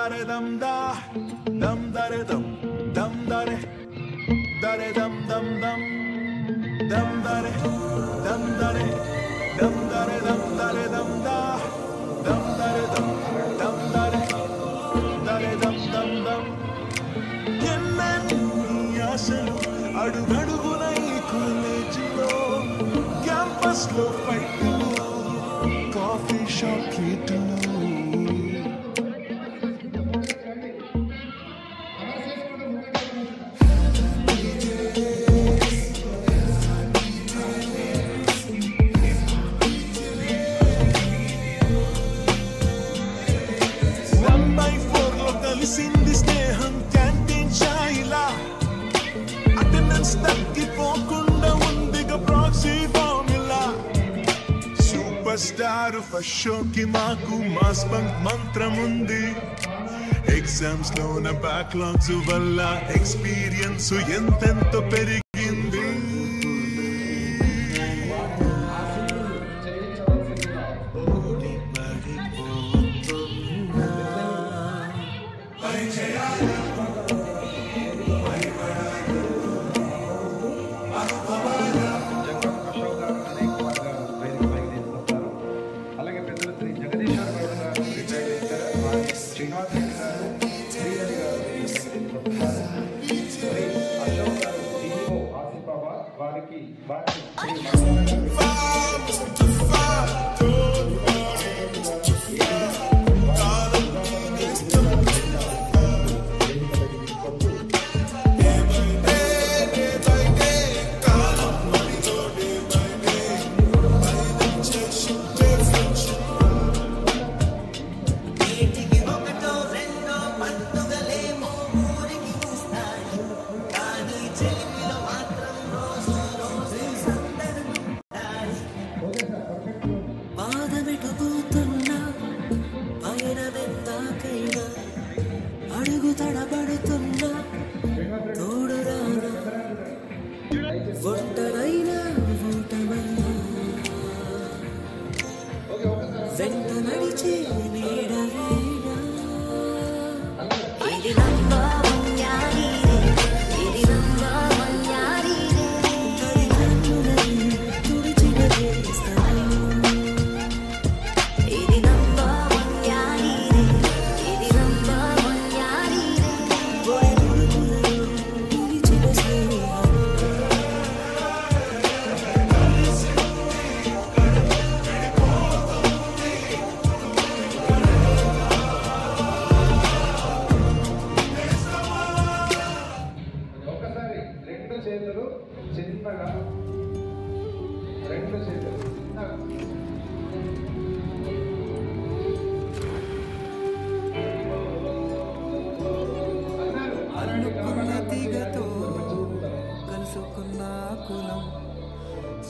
dare dam da, dam dare dam, dam dare dam dam dam, dam dare dam dare dam dare dam dare dam da, dam dare dam dare dam dam dam. ఎన్నెన్ని ఆశలు అడుగడుగున ఈ కాలేజీలో, campus లో ఫైట్లు, coffee shop ట్రీట్లు. కలిసింది స్నేహం canteen ఛాయిలా, attendance తగ్గిపోకుండా ఉందిగా proxy formula. Super star first షోకి మాకు మాస్ బంక్ మంత్రం ఉంది. ఎగ్జామ్స్ లోన బ్యాక్లాగ్స్ వల్ల ఎక్స్పీరియన్స్ ఎంతెంతో పెరిగింది.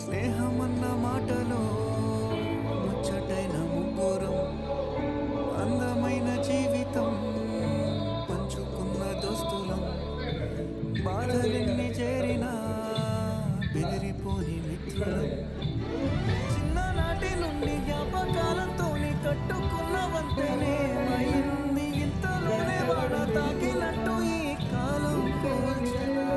స్నేహమన్న మాటలో ముచ్చటైన ముగ్గురం, అందమైన జీవితం పంచుకున్న దోస్తులం, బాధలెన్ని చేరినా బెదిరిపోని మిత్రులం, చిన్ననాటి నుండి జ్ఞాపకాలతో కట్టుకున్న వంతెనే అయింది ఇంతలోనే వాడ తాకినట్టు ఈ కాలం కూల్చెనా.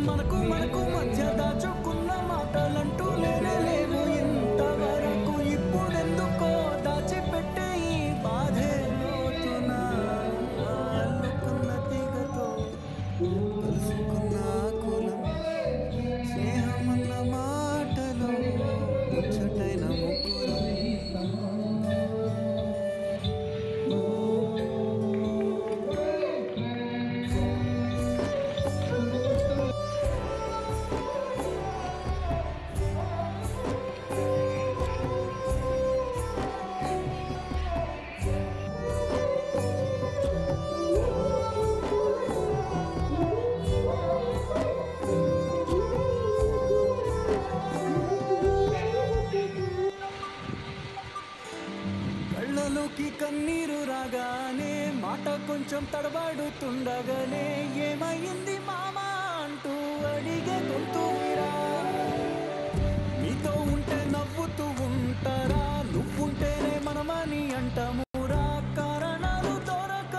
మనకు మధ్య దాచుకున్న మాటలంటూ లేవు ఇంతవరకు, ఇప్పుడెందుకో దాచిపెట్టే ఈ బాధే లోతున. అల్లుకున్న తీగతో కలుసుకున్న కులం, స్నేహమన్న మాటలో ముచ్చటైన ముగ్గురం. కన్నీరు రాగానే మాట కొంచెం తడబడుతుండగానే ఏమైంది మామా అంటూ అడిగే గొంతురా. మీతో ఉంటే నవ్వుతూ ఉంటారా, నువ్వుంటేనే మనమని అంటామురా. కారణాలు దొరక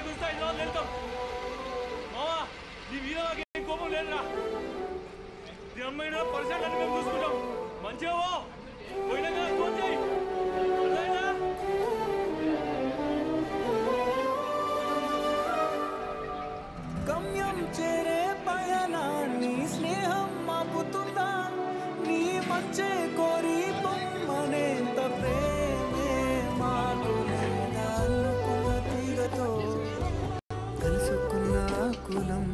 కుదిస్తే 5 రోజులు వెళ్తాం మావా నీ మీద మాకేం కోపం లేదురా నీ అమ్మాయినా పరిసరాన్ని మేము చూసుకుంటాం మంచిగా పోయినాక ఫోన్ చేయి గమ్యం చేరే పయనాన్ని స్నేహం మాపుతుందా నీ మంచే కోరి పొమ్మనేంత ప్రేమే మాకు లేదా అల్లుకున్న తీగతో కలుసుకున్న కులం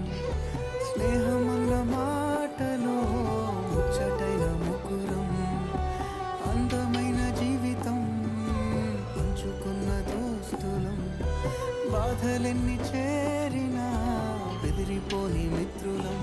స్నేహమన్న మాటలో ముచ్చటైన ముకురం అందమైన జీవితం పంచుకున్న దోస్తులం బాధలెన్ని చేరినా బెదిరిపోని మిత్రులం